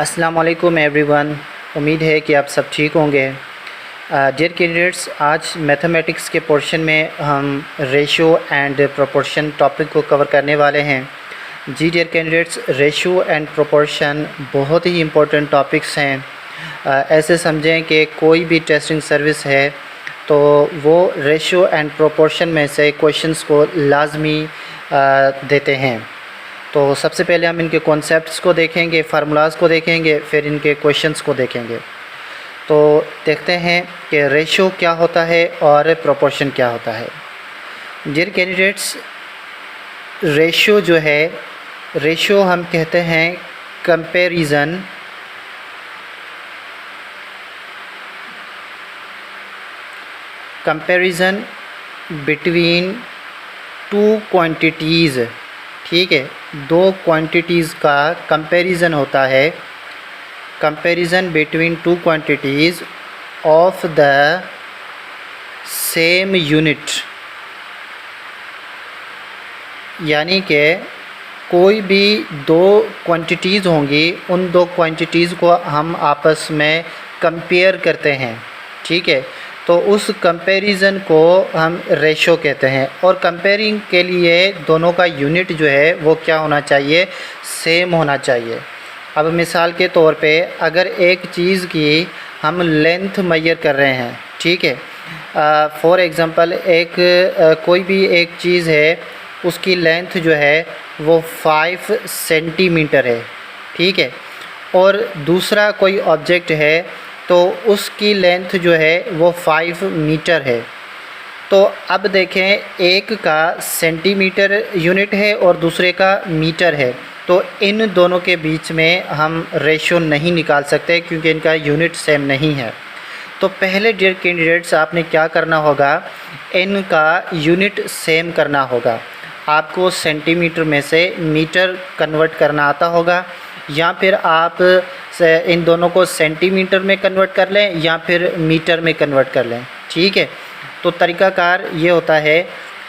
अस्सलाम वालेकुम एवरीवन। उम्मीद है कि आप सब ठीक होंगे। डियर कैंडिडेट्स, आज मैथमेटिक्स के पोर्शन में हम रेशो एंड प्रोपोर्शन टॉपिक को कवर करने वाले हैं। जी dear candidates, ratio and proportion बहुत ही इम्पोर्टेंट टॉपिक्स हैं। ऐसे समझें कि कोई भी टेस्टिंग सर्विस है तो वो रेशो एंड प्रोपोर्शन में से क्वेश्चंस को लाजमी देते हैं। तो सबसे पहले हम इनके कॉन्सेप्ट्स को देखेंगे, फार्मूलाज को देखेंगे, फिर इनके क्वेश्चंस को देखेंगे। तो देखते हैं कि रेशो क्या होता है और प्रोपोर्शन क्या होता है। डियर कैंडिडेट्स, रेशो जो है, रेशो हम कहते हैं कंपैरिजन बिटवीन टू क्वांटिटीज़। ठीक है, दो क्वांटिटीज़ का कंपैरिजन होता है। Comparison between two quantities of the same unit, यानी कि कोई भी दो क्वांटिटीज़ होंगी, उन दो क्वांटिटीज़ को हम आपस में कंपेयर करते हैं। ठीक है, तो उस कंपैरिजन को हम रेशो कहते हैं। और कंपेयरिंग के लिए दोनों का यूनिट जो है वो क्या होना चाहिए, सेम होना चाहिए। अब मिसाल के तौर पे अगर एक चीज़ की हम लेंथ मेजर कर रहे हैं, ठीक है, फॉर एग्ज़ाम्पल कोई भी एक चीज़ है, उसकी लेंथ जो है वो 5 सेंटीमीटर है। ठीक है, और दूसरा कोई ऑब्जेक्ट है तो उसकी लेंथ जो है वो 5 मीटर है। तो अब देखें, एक का सेंटीमीटर यूनिट है और दूसरे का मीटर है, तो इन दोनों के बीच में हम रेशो नहीं निकाल सकते क्योंकि इनका यूनिट सेम नहीं है। तो पहले डियर कैंडिडेट्स, आपने क्या करना होगा, इनका यूनिट सेम करना होगा। आपको सेंटीमीटर में से मीटर कन्वर्ट करना आता होगा, या फिर आप इन दोनों को सेंटीमीटर में कन्वर्ट कर लें या फिर मीटर में कन्वर्ट कर लें। ठीक है, तो तरीक़ाकार ये होता है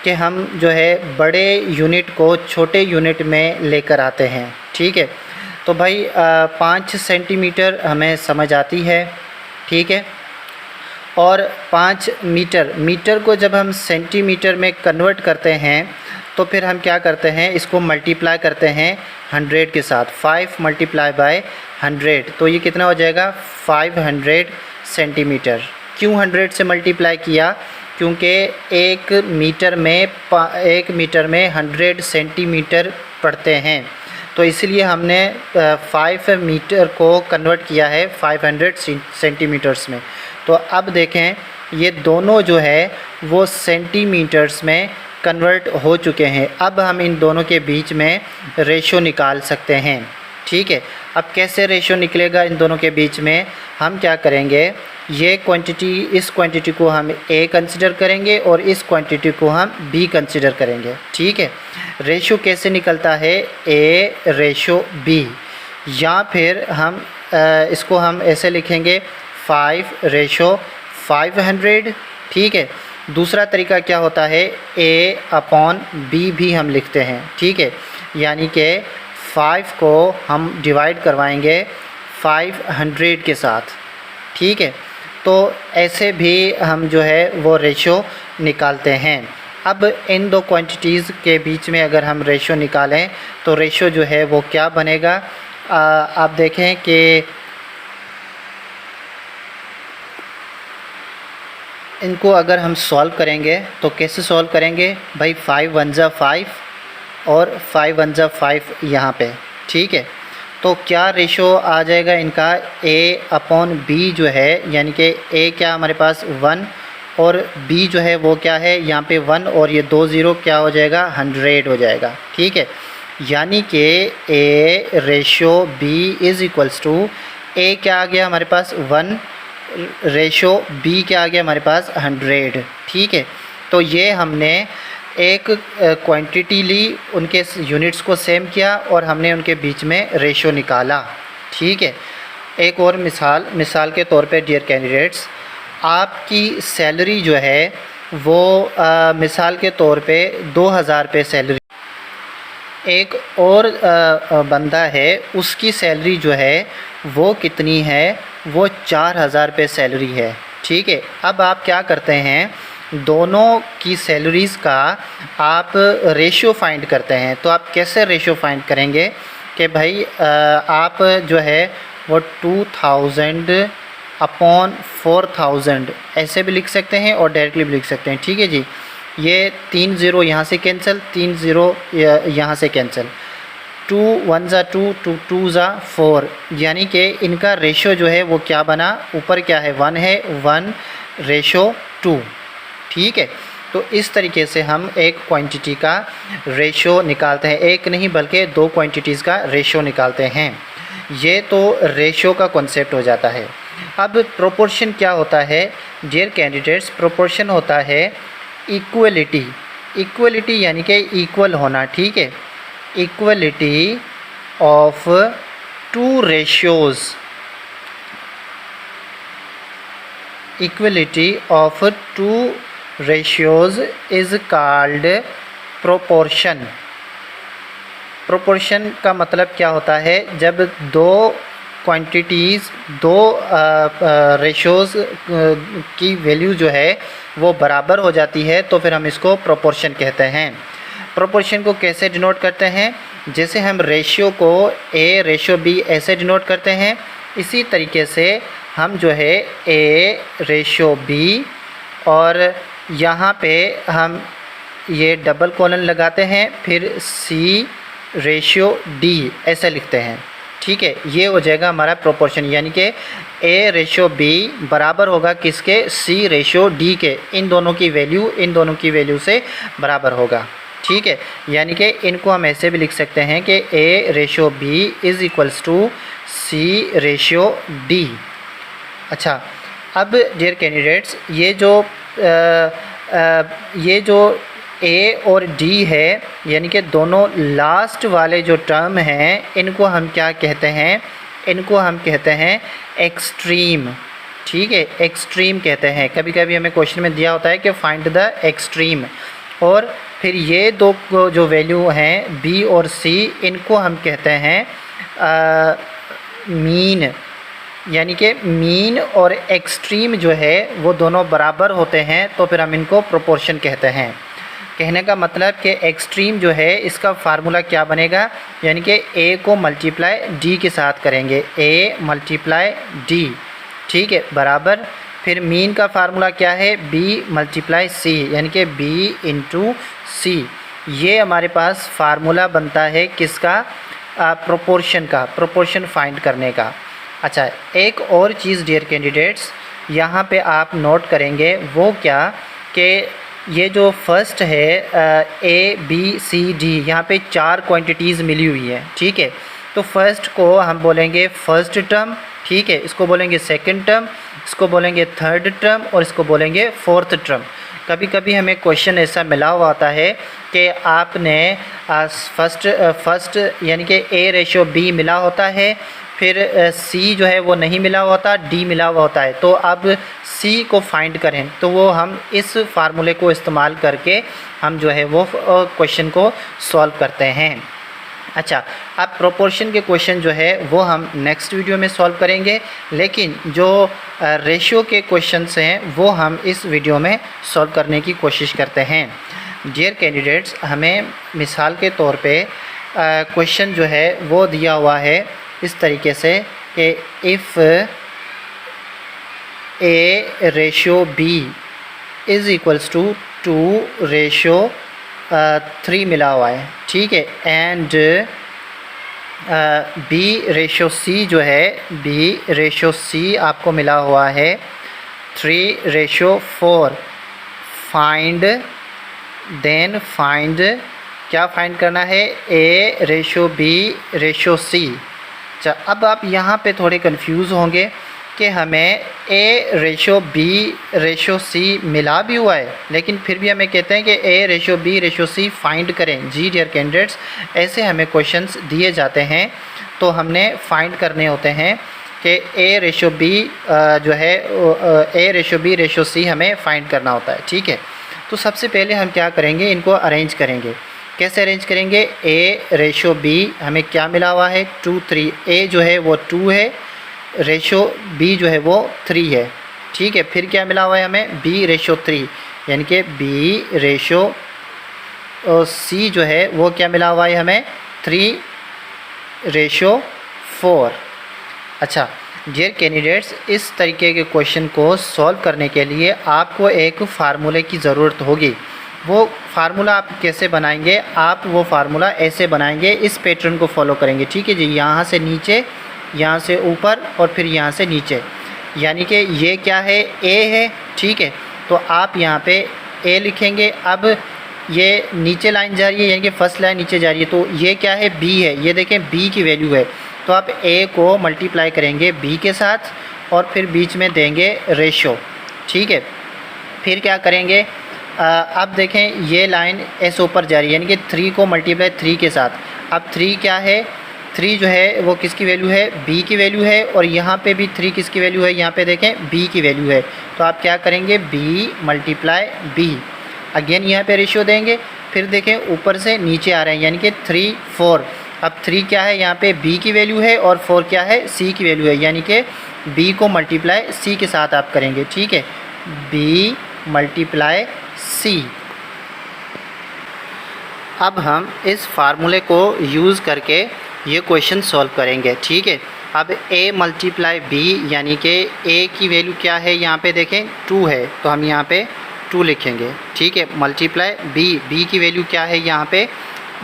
कि हम जो है बड़े यूनिट को छोटे यूनिट में लेकर आते हैं। ठीक है, तो भाई 5 सेंटीमीटर हमें समझ आती है। ठीक है, और 5 मीटर को जब हम सेंटीमीटर में कन्वर्ट करते हैं तो फिर हम क्या करते हैं, इसको मल्टीप्लाई करते हैं 100 के साथ। 5 मल्टीप्लाई बाय 100, तो ये कितना हो जाएगा, 500 सेंटीमीटर। क्यों 100 से मल्टीप्लाई किया, क्योंकि एक मीटर में 100 सेंटीमीटर पड़ते हैं, तो इसलिए हमने 5 मीटर को कन्वर्ट किया है 500 सेंटीमीटर्स में। तो अब देखें, ये दोनों जो है वो सेंटीमीटर्स में कन्वर्ट हो चुके हैं। अब हम इन दोनों के बीच में रेशो निकाल सकते हैं। ठीक है, अब कैसे रेशो निकलेगा इन दोनों के बीच में, हम क्या करेंगे, ये क्वांटिटी, इस क्वांटिटी को हम ए कंसिडर करेंगे और इस क्वांटिटी को हम बी कंसिडर करेंगे। ठीक है, रेशो कैसे निकलता है, ए रेशो बी, या फिर हम इसको हम ऐसे लिखेंगे 5 रेशो 500। ठीक है, दूसरा तरीका क्या होता है, ए अपॉन बी भी हम लिखते हैं। ठीक है, यानी कि 5 को हम डिवाइड करवाएंगे 500 के साथ। ठीक है, तो ऐसे भी हम जो है वो रेशो निकालते हैं। अब इन दो क्वांटिटीज़ के बीच में अगर हम रेशो निकालें तो रेशो जो है वो क्या बनेगा, आप देखें कि इनको अगर हम सॉल्व करेंगे तो कैसे सॉल्व करेंगे भाई, 5 1 जा 5 और 5 1 जा 5 यहाँ पे। ठीक है, तो क्या रेशो आ जाएगा इनका, ए अपॉन बी जो है, यानी कि ए क्या हमारे पास 1 और बी जो है वो क्या है यहाँ पे 1, और ये 2 0 क्या हो जाएगा, 100 हो जाएगा। ठीक है, यानी कि A ratio B is equals to, A क्या आ गया हमारे पास 1, रेशो बी क्या आ गया हमारे पास 100। ठीक है, तो ये हमने एक क्वांटिटी ली, उनके यूनिट्स को सेम किया और हमने उनके बीच में रेशो निकाला। ठीक है, एक और मिसाल के तौर पे डियर कैंडिडेट्स, आपकी सैलरी जो है वो मिसाल के तौर पे 2000 रुपये सैलरी, एक और बंदा है, उसकी सैलरी जो है वो कितनी है, वो 4,000 रुपये सैलरी है। ठीक है, अब आप क्या करते हैं, दोनों की सैलरीज़ का आप रेशियो फाइंड करते हैं। तो आप कैसे रेशियो फाइंड करेंगे कि भाई आप जो है वो 2000 अपॉन 4000 ऐसे भी लिख सकते हैं और डायरेक्टली भी लिख सकते हैं। ठीक है जी, ये 3 ज़ीरो यहाँ से कैंसिल, 3 ज़ीरो यहाँ से कैंसिल, 2 1 ज़ा 2, 2 2 ज़ा 4, यानी कि इनका रेशो जो है वो क्या बना, ऊपर क्या है 1 है, 1:2। ठीक है, तो इस तरीके से हम एक क्वांटिटी का रेशो निकालते हैं, एक नहीं बल्कि 2 क्वांटिटीज़ का रेशो निकालते हैं। ये तो रेशो का कॉन्सेप्ट हो जाता है। अब प्रोपोर्शन क्या होता है डियर कैंडिडेट्स, प्रोपोर्शन होता है इक्वलिटी। इक्वलिटी यानी कि इक्वल होना। ठीक है, equality of 2 ratios, equality of 2 ratios is called proportion। Proportion का मतलब क्या होता है, जब दो क्वांटिटीज़, दो रेशियोज़ की वैल्यू जो है वो बराबर हो जाती है तो फिर हम इसको प्रोपोर्शन कहते हैं। प्रोपोर्शन को कैसे डिनोट करते हैं, जैसे हम रेशियो को ए रेशियो बी ऐसे डिनोट करते हैं, इसी तरीके से हम जो है ए रेशियो बी और यहाँ पे हम ये डबल कॉलन लगाते हैं, फिर सी रेशियो डी ऐसे लिखते हैं। ठीक है, ये हो जाएगा हमारा प्रोपोर्शन, यानी कि ए रेशियो बी बराबर होगा किसके, सी रेशियो डी के। इन दोनों की वैल्यू से बराबर होगा। ठीक है, यानी कि इनको हम ऐसे भी लिख सकते हैं कि A ratio B is equals to C ratio D. अच्छा, अब डियर कैंडिडेट्स, ये जो ए और डी है, यानी कि दोनों लास्ट वाले जो टर्म हैं, इनको हम क्या कहते हैं, इनको हम कहते हैं एक्सट्रीम। ठीक है, एक्सट्रीम कहते हैं। कभी कभी हमें क्वेश्चन में दिया होता है कि फाइंड द एक्सट्रीम, और फिर ये दो जो वैल्यू हैं बी और सी, इनको हम कहते हैं मीन। यानी कि मीन और एक्सट्रीम जो है वो दोनों बराबर होते हैं तो फिर हम इनको प्रोपोर्शन कहते हैं। कहने का मतलब कि एक्सट्रीम जो है इसका फार्मूला क्या बनेगा, यानी कि ए को मल्टीप्लाई डी के साथ करेंगे, ए मल्टीप्लाई डी। ठीक है, बराबर फिर मीन का फार्मूला क्या है, बी मल्टीप्लाई सी, यानी कि बी इंटू सी। ये हमारे पास फार्मूला बनता है किसका, प्रोपोर्शन का, प्रोपोर्शन फाइंड करने का। अच्छा, एक और चीज़ डियर कैंडिडेट्स यहाँ पे आप नोट करेंगे, वो क्या कि ये जो फर्स्ट है ए बी सी डी, यहाँ पे 4 क्वांटिटीज़ मिली हुई है। ठीक है, तो फर्स्ट को हम बोलेंगे फर्स्ट टर्म, ठीक है, इसको बोलेंगे सेकंड टर्म, इसको बोलेंगे थर्ड टर्म और इसको बोलेंगे फोर्थ टर्म। कभी कभी हमें क्वेश्चन ऐसा मिला हुआ आता है कि आपने फर्स्ट यानी कि ए रेशियो बी मिला होता है, फिर सी जो है वो नहीं मिला हुआ होता, डी मिला हुआ होता है, तो अब सी को फाइंड करें तो वो हम इस फार्मूले को इस्तेमाल करके हम जो है वो क्वेश्चन को सॉल्व करते हैं। अच्छा, अब प्रोपोर्शन के क्वेश्चन जो है वो हम नेक्स्ट वीडियो में सॉल्व करेंगे, लेकिन जो रेशियो के क्वेश्चंस हैं वो हम इस वीडियो में सॉल्व करने की कोशिश करते हैं। डियर कैंडिडेट्स, हमें मिसाल के तौर पे क्वेश्चन जो है वो दिया हुआ है इस तरीके से कि if A ratio B is equals to 2 ratio 3 मिला हुआ है। ठीक है, एंड बी रेशियो सी जो है, बी रेशियो सी आपको मिला हुआ है 3 रेशियो 4। फाइंड, देन फाइंड, क्या फाइंड करना है, A ratio B ratio C. अच्छा, अब आप यहाँ पे थोड़े कंफ्यूज होंगे कि हमें A ratio B ratio C मिला भी हुआ है, लेकिन फिर भी हमें कहते हैं कि A ratio B ratio C find करें। जी डियर कैंडिडेट्स, ऐसे हमें क्वेश्चंस दिए जाते हैं तो हमने फाइंड करने होते हैं कि ए रेशियो बी जो है A ratio B ratio C हमें फाइंड करना होता है। ठीक है, तो सबसे पहले हम क्या करेंगे, इनको अरेंज करेंगे। कैसे अरेंज करेंगे, ए रेशो बी हमें क्या मिला हुआ है 2 3, ए जो है वो 2 है, रेशो बी जो है वो 3 है, ठीक है। फिर क्या मिला हुआ है हमें बी रेशो 3, यानी कि बी रेशो सी जो है वो क्या मिला हुआ है हमें 3 रेशो 4। अच्छा डियर कैंडिडेट्स, इस तरीके के क्वेश्चन को सॉल्व करने के लिए आपको एक फार्मूले की ज़रूरत होगी। वो फार्मूला आप कैसे बनाएंगे, आप वो फार्मूला ऐसे बनाएंगे, इस पैटर्न को फॉलो करेंगे, ठीक है जी। यहाँ से नीचे, यहाँ से ऊपर और फिर यहाँ से नीचे, यानी कि ये क्या है ए है, ठीक है। तो आप यहाँ पे ए लिखेंगे। अब ये नीचे लाइन जा रही है, यानी कि फर्स्ट लाइन नीचे जा रही है, तो ये क्या है बी है, ये देखें बी की वैल्यू है। तो आप ए को मल्टीप्लाई करेंगे बी के साथ और फिर बीच में देंगे रेशो, ठीक है। फिर क्या करेंगे, अब देखें ये लाइन एस ऊपर जा रही है, यानी कि 3 को मल्टीप्लाई 3 के साथ। अब 3 क्या है, 3 जो है वो किसकी वैल्यू है, बी की वैल्यू है, और यहाँ पे भी 3 किसकी वैल्यू है, यहाँ पे देखें बी की वैल्यू है। तो आप क्या करेंगे, बी मल्टीप्लाई बी, अगेन यहाँ पे रेशियो देंगे। फिर देखें ऊपर से नीचे आ रहे हैं, यानी कि 3 4। अब 3 क्या है, यहाँ पे बी की वैल्यू है, और 4 क्या है, सी की वैल्यू है, यानी कि बी को मल्टीप्लाई सी के साथ आप करेंगे, ठीक है। B multiply C. अब हम इस फार्मूले को यूज़ करके ये क्वेश्चन सॉल्व करेंगे, ठीक है। अब a मल्टीप्लाई बी, यानी कि a की वैल्यू क्या है, यहाँ पे देखें 2 है, तो हम यहाँ पे 2 लिखेंगे, ठीक है। मल्टीप्लाई b की वैल्यू क्या है, यहाँ पे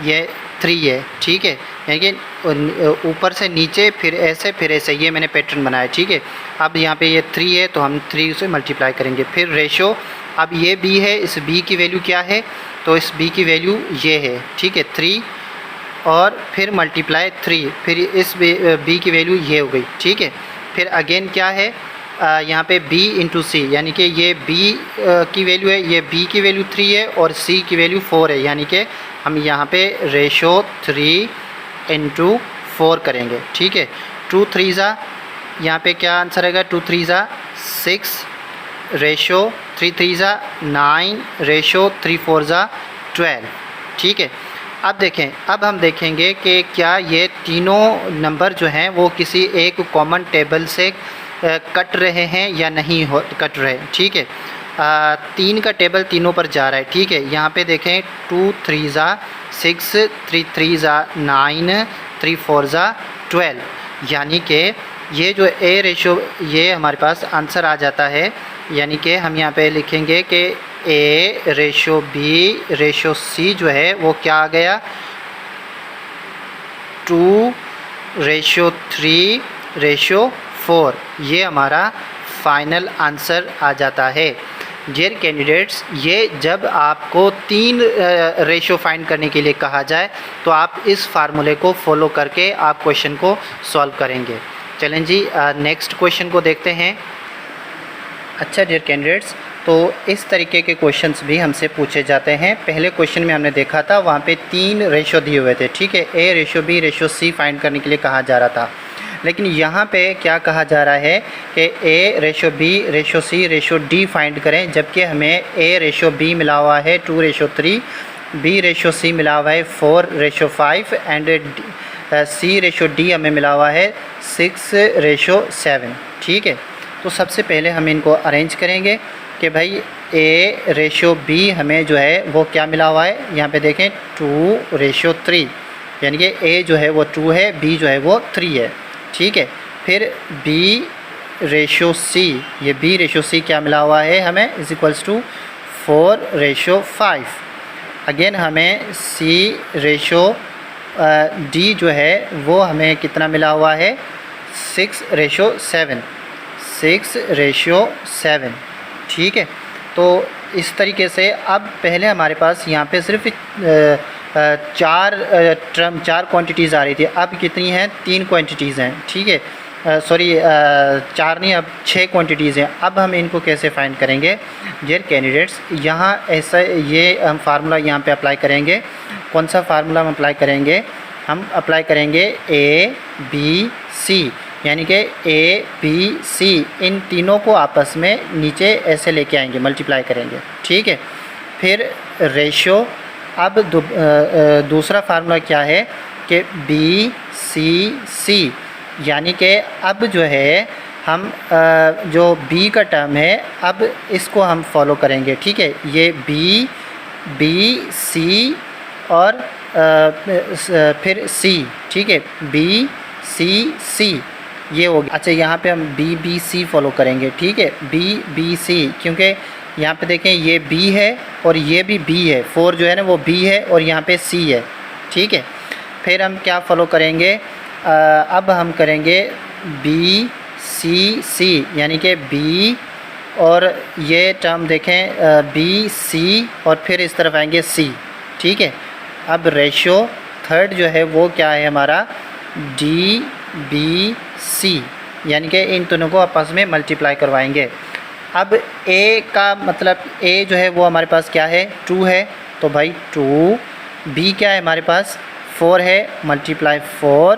ये 3 है, ठीक है। यानी कि ऊपर से नीचे फिर ऐसे ये मैंने पैटर्न बनाया, ठीक है। अब यहाँ पे ये 3 है, तो हम 3 से मल्टीप्लाई करेंगे। फिर रेशो, अब ये b है, इस b की वैल्यू क्या है, तो इस b की वैल्यू ये है, ठीक है 3, और फिर मल्टीप्लाई 3, फिर इस b की वैल्यू ये हो गई, ठीक है। फिर अगेन क्या है, यहाँ पे b इंटू सी, यानी कि ये b की वैल्यू है, ये b की वैल्यू 3 है और c की वैल्यू 4 है, यानी कि हम यहाँ पे रेशो 3 इंटू 4 करेंगे, ठीक है। 2 3 ज़ा, यहाँ पे क्या आंसर आएगा, 2 3 ज़ा 6, रेशो 3 3 ज़ा 9, रेशो 3 4 ज़ा 12, ठीक है। अब देखें, अब हम देखेंगे कि क्या ये तीनों नंबर जो हैं वो किसी एक कॉमन टेबल से कट रहे हैं या नहीं कट रहे, ठीक है। 3 का टेबल तीनों पर जा रहा है, ठीक है। यहाँ पे देखें 2 3 ज़ा 6, 3 3 ज़ा 9, 3 4 ज़ा 12, यानी कि ये जो ए रेशो ये हमारे पास आंसर आ जाता है। यानी कि हम यहाँ पे लिखेंगे कि ए रेशो बी रेशो सी जो है वो क्या आ गया, 2 रेशो 3 रेशो 4, ये हमारा फाइनल आंसर आ जाता है। डियर कैंडिडेट्स, ये जब आपको 3 रेशो फाइंड करने के लिए कहा जाए तो आप इस फार्मूले को फॉलो करके आप क्वेश्चन को सॉल्व करेंगे। चलें जी नेक्स्ट क्वेश्चन को देखते हैं। अच्छा डियर कैंडिडेट्स, तो इस तरीके के क्वेश्चंस भी हमसे पूछे जाते हैं। पहले क्वेश्चन में हमने देखा था, वहाँ पे 3 रेशो दिए हुए थे, ठीक है। ए रेशो बी रेशो सी फाइंड करने के लिए कहा जा रहा था, लेकिन यहाँ पे क्या कहा जा रहा है कि A ratio B ratio C ratio D find करें, जबकि हमें ए रेशो बी मिला हुआ है 2 रेशो 3, बी रेशो सी मिला हुआ है 4 ratio 5 and C ratio D हमें मिला हुआ है 6 रेशो 7, ठीक है। तो सबसे पहले हम इनको अरेंज करेंगे कि भाई ए रेशो बी हमें जो है वो क्या मिला हुआ है, यहाँ पे देखें 2 रेशो 3, यानी कि ए जो है वो 2 है, बी जो है वो 3 है, ठीक है। फिर बी रेशो सी, ये बी रेशो सी क्या मिला हुआ है हमें is equals to 4 ratio 5। Again हमें सी रेशो डी जो है वो हमें कितना मिला हुआ है 6 रेशो 7, 6 रेशो 7, ठीक है। तो इस तरीके से अब पहले हमारे पास यहाँ पे सिर्फ 4 क्वांटिटीज़ आ रही थी, अब कितनी हैं 3 क्वांटिटीज़ हैं, ठीक है। सॉरी 4 नहीं, अब 6 क्वांटिटीज़ हैं। अब हम इनको कैसे फाइंड करेंगे डियर कैंडिडेट्स, यहाँ ऐसा ये हम फार्मूला यहाँ पे अप्लाई करेंगे। कौन सा फार्मूला हम अप्लाई करेंगे, हम अप्लाई करेंगे ए बी सी, यानी कि ए बी सी इन तीनों को आपस में नीचे ऐसे लेके आएंगे, मल्टीप्लाई करेंगे, ठीक है। फिर रेशो अब दूसरा फार्मूला क्या है कि बी सी सी, यानी कि अब जो है हम जो बी का टर्म है अब इसको हम फॉलो करेंगे, ठीक है। ये बी बी सी और फिर सी, ठीक है, बी सी सी ये हो गया। अच्छा, यहाँ पे हम बी बी सी फॉलो करेंगे, ठीक है, बी बी सी, क्योंकि यहाँ पे देखें ये बी है और ये भी बी है, 4 जो है ना वो बी है और यहाँ पे सी है, ठीक है। फिर हम क्या फॉलो करेंगे, अब हम करेंगे बी सी सी, यानी कि बी और ये टर्म देखें बी सी और फिर इस तरफ आएंगे सी, ठीक है। अब रेशो थर्ड जो है वो क्या है हमारा, डी बी सी, यानी कि इन दोनों को आपस में मल्टीप्लाई करवाएंगे। अब ए का मतलब ए जो है वो हमारे पास क्या है, 2 है, तो भाई 2, बी क्या है हमारे पास 4 है, मल्टीप्लाई 4,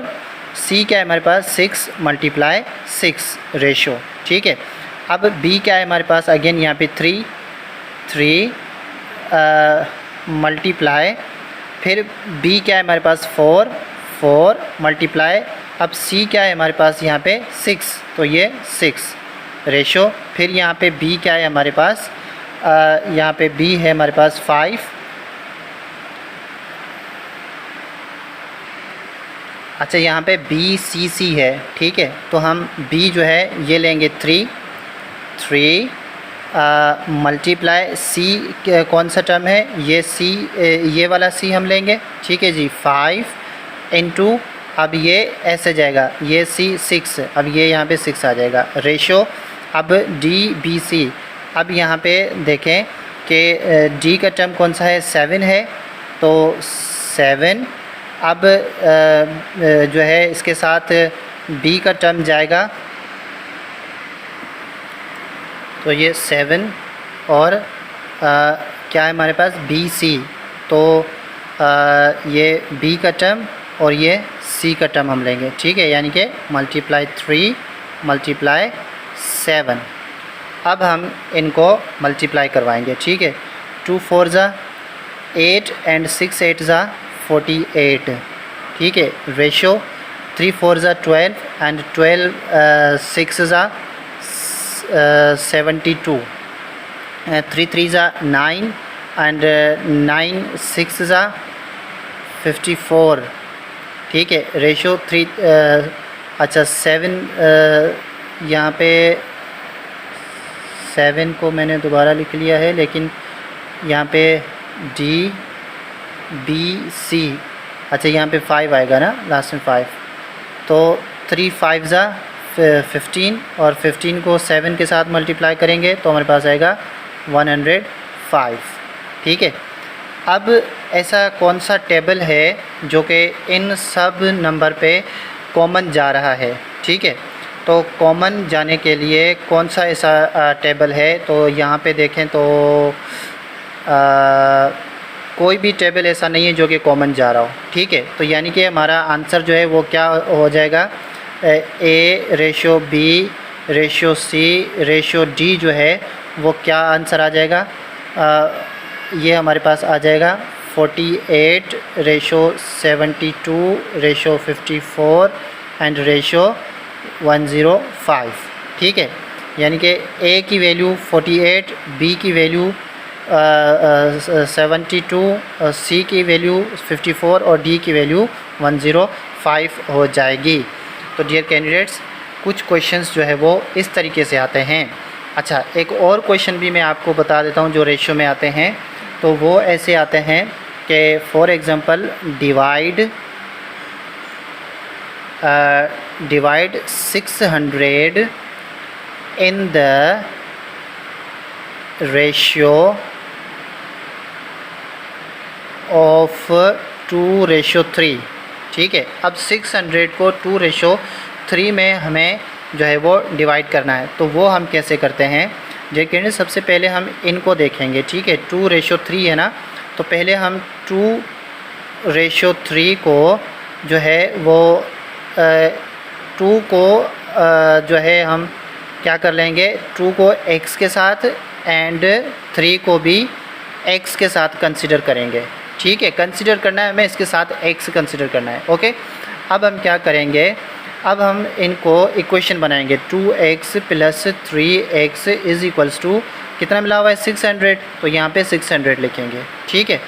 सी क्या है हमारे पास 6 मल्टीप्लाई 6 रेशो, ठीक है। अब बी क्या है हमारे पास, अगेन यहाँ पे 3 मल्टीप्लाई, फिर बी क्या है हमारे पास 4 मल्टीप्लाई, अब सी क्या है हमारे पास यहाँ पे 6, तो ये 6 रेशो, फिर यहाँ पे बी क्या है हमारे पास, यहाँ पे बी है हमारे पास 5, अच्छा यहाँ पे बी सी सी है, ठीक है, तो हम बी जो है ये लेंगे 3 मल्टीप्लाई सी कौन सा टर्म है, ये सी, ये वाला सी हम लेंगे, ठीक है जी, 5 इंटू, अब ये ऐसे जाएगा, ये सी 6, अब ये यहाँ पे 6 आ जाएगा रेशो। अब डी बी सी, अब यहाँ पे देखें कि डी का टर्म कौन सा है, 7 है, तो 7, अब जो है इसके साथ बी का टर्म जाएगा, तो ये 7 और क्या है हमारे पास बी सी, तो ये बी का टर्म और ये सी का टर्म हम लेंगे, ठीक है, यानी कि मल्टीप्लाई 3 मल्टीप्लाई 7। अब हम इनको मल्टीप्लाई करवाएंगे, ठीक है, 2 4 ज़ा 8 एंड 6 8 ज़ा 48, ठीक है, रेशो 3 4 ज़ा 12 एंड 12 6 ज़ा 72, 3 3 ज़ा 9 एंड 9 6 ज़ा 54, ठीक है, रेशो 3 अच्छा 7 यहाँ पे 7 को मैंने दोबारा लिख लिया है, लेकिन यहाँ पे डी बी सी, अच्छा यहाँ पे 5 आएगा ना लास्ट में 5, तो 3 5 ज़ा 15 और 15 को 7 के साथ मल्टीप्लाई करेंगे तो हमारे पास आएगा 105, ठीक है। अब ऐसा कौन सा टेबल है जो कि इन सब नंबर पे कॉमन जा रहा है, ठीक है, तो कॉमन जाने के लिए कौन सा ऐसा टेबल है, तो यहाँ पे देखें तो कोई भी टेबल ऐसा नहीं है जो कि कॉमन जा रहा हो, ठीक है, तो यानी कि हमारा आंसर जो है वो क्या हो जाएगा, ए रेशो बी रेशो सी रेशो डी जो है वो क्या आंसर आ जाएगा, ये हमारे पास आ जाएगा 48 रेशो 72 रेशो 54 एंड रेशो 105, ठीक है, यानी कि ए की वैल्यू 48, बी की वैल्यू 72, सी की वैल्यू 54 और डी की वैल्यू 105 हो जाएगी। तो डियर कैंडिडेट्स, कुछ क्वेश्चंस जो है वो इस तरीके से आते हैं। अच्छा, एक और क्वेश्चन भी मैं आपको बता देता हूँ जो रेशियो में आते हैं, तो वो ऐसे आते हैं कि for example divide 600 in the ratio of 2:3, ठीक है। अब 600 को 2:3 में हमें जो है वो डिवाइड करना है, तो वो हम कैसे करते हैं, लेकिन सबसे पहले हम इनको देखेंगे, ठीक है। 2:3 है ना, तो पहले हम 2:3 को जो है वो 2 को जो है हम क्या कर लेंगे, 2 को x के साथ एंड 3 को भी x के साथ कंसिडर करेंगे, ठीक है, कंसिडर करना है हमें, इसके साथ x कंसिडर करना है। ओके, अब हम क्या करेंगे, अब हम इनको इक्वेशन बनाएंगे। 2x + 3x is equals to कितना मिला हुआ है 600, तो यहाँ पे 600 लिखेंगे। ठीक है,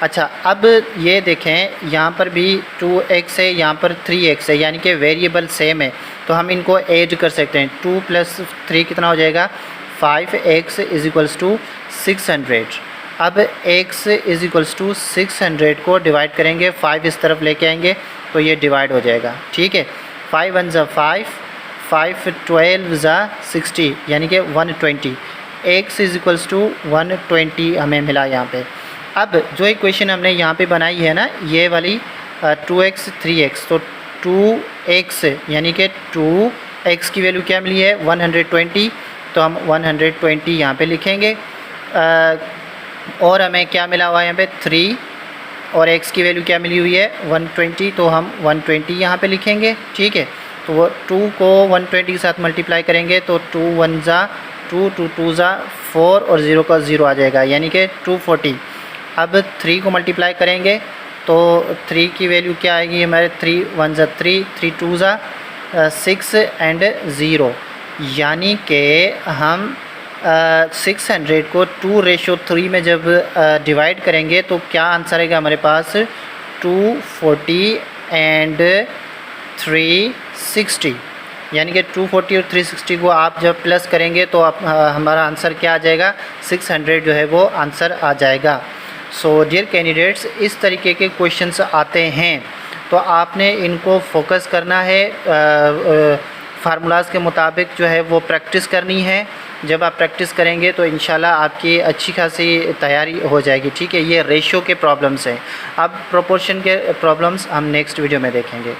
अच्छा अब ये देखें यहाँ पर भी 2x है, यहाँ पर 3x है, यानी कि वेरिएबल सेम है, तो हम इनको ऐड कर सकते हैं। 2 + 3 कितना हो जाएगा 5x इज़ इक्वल्स टू 600। अब x इज़ इक्वल्स टू 600 को डिवाइड करेंगे, 5 इस तरफ लेके आएंगे तो ये डिवाइड हो जाएगा। ठीक है, 5 1 ज़ा 5, 5 12 ज़ा 60, यानी कि 120। x इज़ इक्वल्स टू 120 हमें मिला यहाँ पे। अब जो इक्वेशन हमने यहाँ पे बनाई है ना, ये वाली 2x 3x, तो 2x यानी कि 2x की वैल्यू क्या मिली है 120, तो हम 120 यहाँ पे लिखेंगे। और हमें क्या मिला हुआ है यहाँ पे 3, और x की वैल्यू क्या मिली हुई है 120, तो हम 120 यहाँ पे लिखेंगे। ठीक है, तो वो 2 को 120 के साथ मल्टीप्लाई करेंगे तो 2 1 ज़ा 2, 2 2 ज़ा 4 और 0 का 0 आ जाएगा, यानी कि 240। अब 3 को मल्टीप्लाई करेंगे तो 3 की वैल्यू क्या आएगी हमारे 3 1 ज़ा 3, 3 2 ज़ा 6 एंड 0, यानी कि हम 600 को 2:3 में जब डिवाइड करेंगे तो क्या आंसर आएगा हमारे पास 240 एंड 360, यानी कि 240 और 360 को आप जब प्लस करेंगे तो आप हमारा आंसर क्या आ जाएगा 600 जो है वो आंसर आ जाएगा। सो डियर कैंडिडेट्स, इस तरीके के क्वेश्चंस आते हैं तो आपने इनको फोकस करना है, फार्मूलाज़ के मुताबिक जो है वो प्रैक्टिस करनी है। जब आप प्रैक्टिस करेंगे तो इंशाल्लाह आपकी अच्छी खासी तैयारी हो जाएगी। ठीक है, ये रेशियो के प्रॉब्लम्स हैं। अब प्रोपोर्शन के प्रॉब्लम्स हम नेक्स्ट वीडियो में देखेंगे।